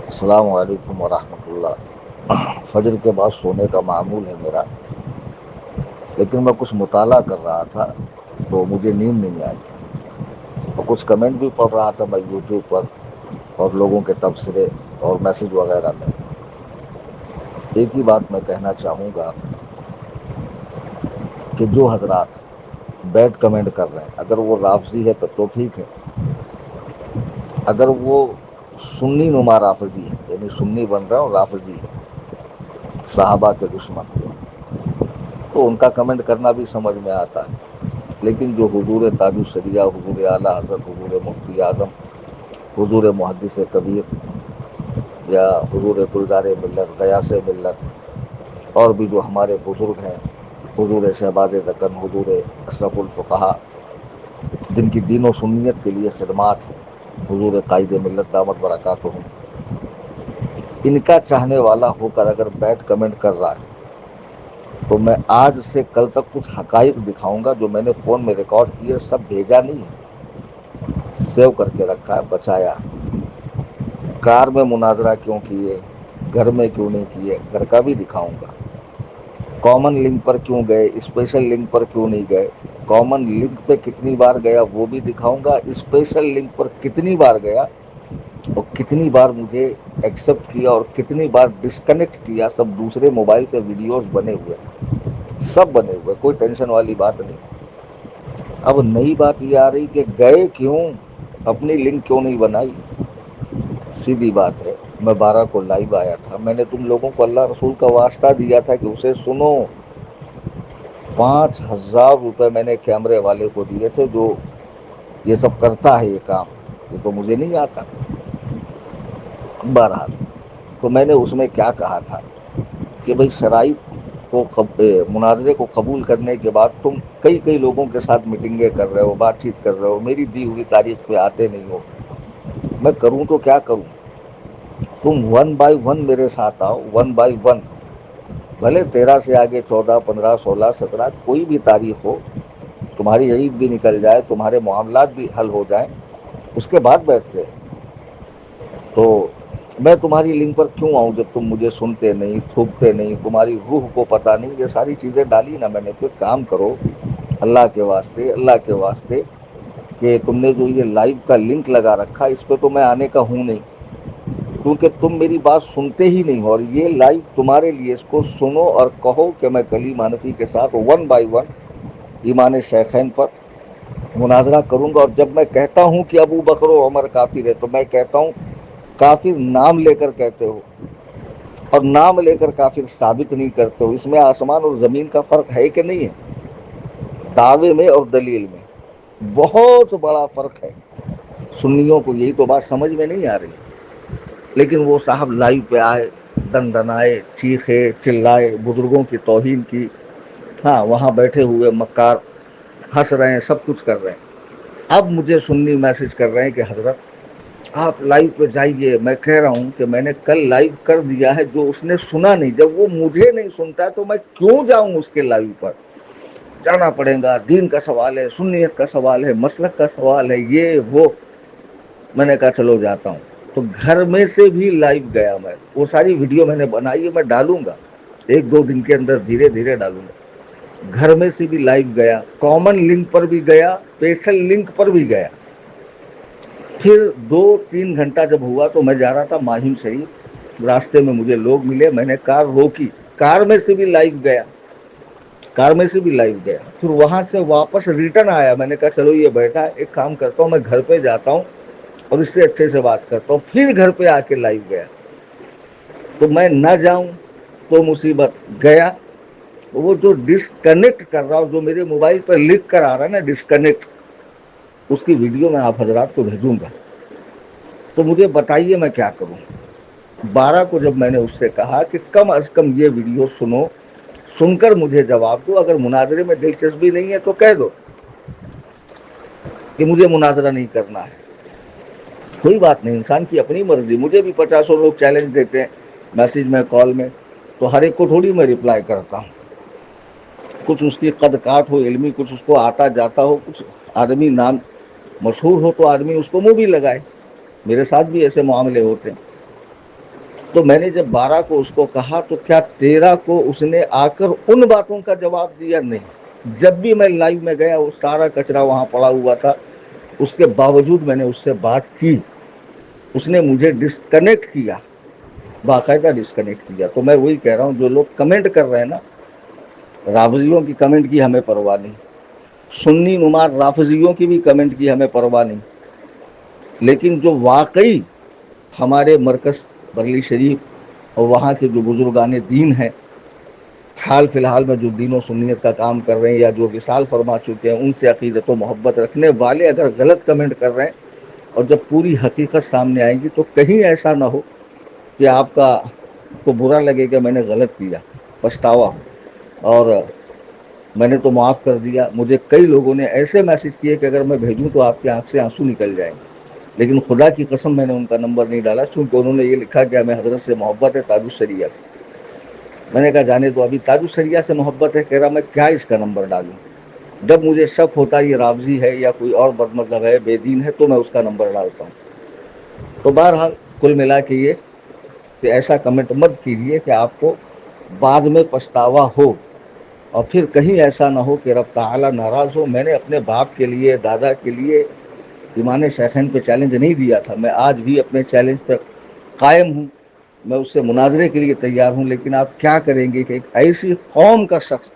السلام علیکم ورحمۃ اللہ۔ فجر کے بعد سونے کا معمول ہے میرا، لیکن میں کچھ مطالعہ کر رہا تھا تو مجھے نیند نہیں آئی، اور کچھ کمنٹ بھی پڑھ رہا تھا میں یوٹیوب پر اور لوگوں کے تبصرے اور میسج وغیرہ میں۔ ایک ہی بات میں کہنا چاہوں گا کہ جو حضرات بیڈ کمنٹ کر رہے ہیں، اگر وہ رافضی ہے تب تو ٹھیک ہے، اگر وہ سنی نما رافضی ہے، یعنی سنی بن رہا ہے اور رافضی ہے، صحابہ کے دشمن، تو ان کا کمنٹ کرنا بھی سمجھ میں آتا ہے۔ لیکن جو حضور تاج الشریعہ، حضور اعلیٰ حضرت، حضور مفتی اعظم، حضور محدث کبیر یا حضور گلزار ملت، غیاث ملت، اور بھی جو ہمارے بزرگ ہیں، حضور شہباز دکن، حضور اشرف الفقہا، جن کی دین و سنیت کے لیے خدمات ہیں، حضور قائد ملت دامت برکاتہم، ان کا چاہنے والا ہو کر اگر بیڈ کمنٹ کر رہا ہے تو میں آج سے کل تک کچھ حقائق دکھاؤں گا جو میں نے فون میں ریکارڈ کیے، سب بھیجا نہیں ہے، سیو کر کے رکھا ہے، بچایا۔ کار میں مناظرہ کیوں کیے، گھر میں کیوں نہیں کیے، گھر کا بھی دکھاؤں گا۔ کامن لنک پر کیوں گئے، اسپیشل لنک پر کیوں نہیں گئے، کامن لنک پہ کتنی بار گیا وہ بھی دکھاؤں گا، اسپیشل لنک پر کتنی بار گیا اور کتنی بار مجھے ایکسیپٹ کیا اور کتنی بار ڈسکنیکٹ کیا، سب دوسرے موبائل سے ویڈیوز بنے ہوئے، سب بنے ہوئے، کوئی ٹینشن والی بات نہیں۔ اب نئی بات یہ آ رہی کہ گئے کیوں، اپنی لنک کیوں نہیں بنائی۔ سیدھی بات ہے، میں 12 کو لائیو آیا تھا، میں نے تم لوگوں کو اللہ رسول کا واسطہ دیا تھا کہ اسے سنو۔ 5,000 روپے میں نے کیمرے والے کو دیے تھے جو یہ سب کرتا ہے، یہ کام، یہ تو مجھے نہیں آتا۔ بہرحال، تو میں نے اس میں کیا کہا تھا کہ بھئی شرائط کو مناظرے کو قبول کرنے کے بعد تم کئی لوگوں کے ساتھ میٹنگیں کر رہے ہو، بات چیت کر رہے ہو، میری دی ہوئی تاریخ پہ آتے نہیں ہو، میں کروں تو کیا کروں؟ تم 1 بائی 1 میرے ساتھ آؤ، 1 بائی 1، بھلے 13 سے آگے 14، 15، 16، 17 کوئی بھی تاریخ ہو، تمہاری عید بھی نکل جائے، تمہارے معاملات بھی حل ہو جائیں، اس کے بعد بیٹھتے ہیں۔ تو میں تمہاری لنک پر کیوں آؤں جب تم مجھے سنتے نہیں، تھوکتے نہیں، تمہاری روح کو پتہ نہیں، یہ ساری چیزیں ڈالی نا میں نے۔ کوئی کام کرو اللہ کے واسطے، اللہ کے واسطے، کہ تم نے جو یہ لائیو کا لنک لگا رکھا، اس پہ تو میں آنے کا ہوں نہیں، کیونکہ تم میری بات سنتے ہی نہیں ہو، اور یہ لائیو تمہارے لیے، اس کو سنو اور کہو کہ میں کلیم حنفی کے ساتھ 1 بائی 1 ایمان شیخین پر مناظرہ کروں گا۔ اور جب میں کہتا ہوں کہ ابو بکر و عمر کافر ہے، تو میں کہتا ہوں کافر نام لے کر کہتے ہو، اور نام لے کر کافر ثابت نہیں کرتے ہو۔ اس میں آسمان اور زمین کا فرق ہے کہ نہیں ہے؟ دعوے میں اور دلیل میں بہت بڑا فرق ہے۔ سنیوں کو یہی تو بات سمجھ میں نہیں آ رہی، لیکن وہ صاحب لائیو پہ آئے، دن دنائے، چیخے، چلائے، بزرگوں کی توہین کی، ہاں وہاں بیٹھے ہوئے مکار ہنس رہے ہیں، سب کچھ کر رہے ہیں۔ اب مجھے سنی میسج کر رہے ہیں کہ حضرت آپ لائیو پہ جائیے۔ میں کہہ رہا ہوں کہ میں نے کل لائیو کر دیا ہے، جو اس نے سنا نہیں، جب وہ مجھے نہیں سنتا تو میں کیوں جاؤں اس کے لائیو پر؟ جانا پڑے گا، دین کا سوال ہے، سنیت کا سوال ہے، مسلک کا سوال ہے، یہ وہ۔ میں نے کہا چلو جاتا ہوں۔ تو گھر میں سے بھی لائیو گیا میں، وہ ساری ویڈیو میں نے بنائی ہے، میں ڈالوں گا 1-2 دن کے اندر، دھیرے دھیرے ڈالوں گا۔ گھر میں سے بھی لائیو گیا، کامن لنک پر بھی گیا، اسپیشل لنک پر بھی گیا۔ پھر 2-3 گھنٹہ جب ہوا تو میں جا رہا تھا ماہم شریف، راستے میں مجھے لوگ ملے، میں نے کار روکی، کار میں سے بھی لائیو گیا، کار میں سے بھی لائیو گیا۔ پھر وہاں سے واپس ریٹرن آیا، میں نے کہا چلو یہ بیٹھا ہے، ایک کام کرتا ہوں میں گھر پہ جاتا ہوں اور اس سے اچھے سے بات کرتا ہوں۔ پھر گھر پہ آ کے لائیو گیا۔ تو میں نہ جاؤں تو مصیبت، گیا تو وہ جو ڈسکنیکٹ کر رہا، جو میرے موبائل پر لکھ کر آ رہا ہے نا ڈسکنیکٹ، اس کی ویڈیو میں آپ حضرات کو بھیجوں گا۔ تو مجھے بتائیے میں کیا کروں۔ 12 کو جب میں نے اس سے کہا کہ کم از کم یہ ویڈیو سنو، سن کر مجھے جواب دو، اگر مناظرے میں دلچسپی نہیں ہے تو کہہ دو کہ مجھے مناظرہ نہیں کرنا ہے، کوئی بات نہیں، انسان کی اپنی مرضی۔ مجھے بھی 50 لوگ چیلنج دیتے ہیں میسج میں، کال میں، تو ہر ایک کو تھوڑی میں رپلائی کرتا ہوں۔ کچھ اس کی قد کاٹ ہو علمی، کچھ اس کو آتا جاتا ہو، کچھ آدمی نام مشہور ہو تو آدمی اس کو منہ بھی لگائے، میرے ساتھ بھی ایسے معاملے ہوتے ہیں۔ تو میں نے جب 12 کو اس کو کہا تو کیا 13 کو اس نے آ کر ان باتوں کا جواب دیا؟ نہیں. جب بھی میں لائیو میں گیا وہ سارا کچرا وہاں پڑا ہوا تھا، اس کے باوجود میں نے اس سے بات کی. اس نے مجھے ڈسکنیکٹ کیا، باقاعدہ ڈسکنیکٹ کیا. تو میں وہی کہہ رہا ہوں، جو لوگ کمنٹ کر رہے ہیں نا، رافضیوں کی کمنٹ کی ہمیں پرواہ نہیں، سنی نمار رافضیوں کی بھی کمنٹ کی ہمیں پرواہ نہیں، لیکن جو واقعی ہمارے مرکز برلی شریف اور وہاں کے جو بزرگان دین ہیں، حال فی الحال میں جو دین و سنیت کا کام کر رہے ہیں یا جو وصال فرما چکے ہیں، ان سے عقیدت و محبت رکھنے والے اگر غلط کمنٹ کر رہے ہیں اور جب پوری حقیقت سامنے آئے گی تو کہیں ایسا نہ ہو کہ آپ کو برا لگے کہ میں نے غلط کیا، پچھتاوا ہو. اور میں نے تو معاف کر دیا. مجھے کئی لوگوں نے ایسے میسج کیے کہ اگر میں بھیجوں تو آپ کی آنکھ سے آنسو نکل جائیں گے، لیکن خدا کی قسم میں نے ان کا نمبر نہیں ڈالا، چونکہ انہوں نے یہ لکھا کہ ہمیں حضرت سے محبت ہے، تاج الشریعہ سے. میں نے کہا جانے تو ابھی تاج الشریعہ سے محبت ہے، کہہ رہا میں کیا اس کا نمبر ڈالوں. جب مجھے شک ہوتا یہ رافضی ہے یا کوئی اور بد مطلب ہے، بے دین ہے، تو میں اس کا نمبر ڈالتا ہوں. تو بہرحال کل ملا کے یہ کہ ایسا کمنٹ مت کیجیے کہ آپ کو بعد میں پچھتاوا ہو اور پھر کہیں ایسا نہ ہو کہ رب تعالی ناراض ہو. میں نے اپنے باپ کے لیے، دادا کے لیے امام شیخین پہ چیلنج نہیں دیا تھا، میں آج بھی اپنے چیلنج پہ قائم ہوں، میں اس سے مناظرے کے لیے تیار ہوں. لیکن آپ کیا کریں گے کہ ایک ایسی قوم کا شخص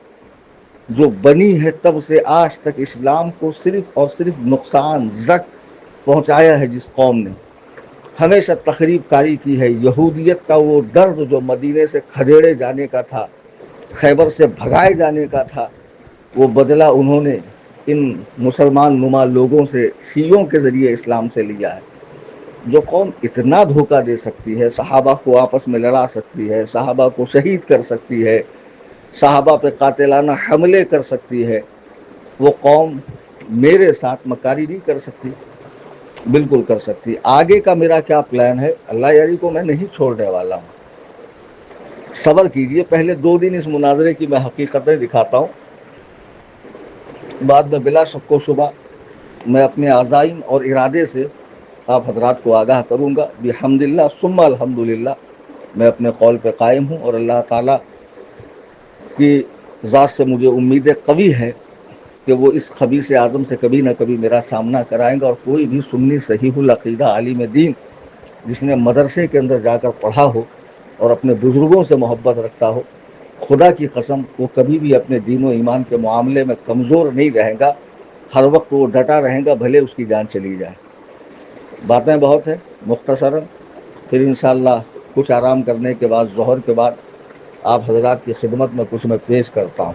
جو بنی ہے تب سے آج تک اسلام کو صرف اور صرف نقصان زک پہنچایا ہے، جس قوم نے ہمیشہ تخریب کاری کی ہے. یہودیت کا وہ درد جو مدینے سے کھدیڑے جانے کا تھا، خیبر سے بھگائے جانے کا تھا، وہ بدلہ انہوں نے ان مسلمان نما لوگوں سے، شیعوں کے ذریعے اسلام سے لیا ہے. جو قوم اتنا دھوکہ دے سکتی ہے، صحابہ کو آپس میں لڑا سکتی ہے، صحابہ کو شہید کر سکتی ہے، صحابہ پہ قاتلانہ حملے کر سکتی ہے، وہ قوم میرے ساتھ مکاری نہیں کر سکتی؟ بالکل کر سکتی. آگے کا میرا کیا پلان ہے، اللہ یاری کو میں نہیں چھوڑنے والا ہوں. صبر کیجئے، پہلے 2 دن اس مناظرے کی میں حقیقتیں دکھاتا ہوں، بعد میں بلا شک و شبہ میں اپنے عزائم اور ارادے سے آپ حضرات کو آگاہ کروں گا. بحمدللہ ثم الحمدللہ میں اپنے قول پہ قائم ہوں، اور اللہ تعالیٰ کی ذات سے مجھے امید قوی ہے کہ وہ اس خبیث اعظم سے کبھی نہ کبھی میرا سامنا کرائیں گا. اور کوئی بھی سنی صحیح العقیدہ عالم دین جس نے مدرسے کے اندر جا کر پڑھا ہو اور اپنے بزرگوں سے محبت رکھتا ہو، خدا کی قسم وہ کبھی بھی اپنے دین و ایمان کے معاملے میں کمزور نہیں رہے گا. ہر وقت وہ ڈٹا رہے گا، بھلے اس کی جان چلی جائے. باتیں بہت ہیں، مختصراً پھر انشاءاللہ کچھ آرام کرنے کے بعد، ظہر کے بعد آپ حضرات کی خدمت میں کچھ میں پیش کرتا ہوں.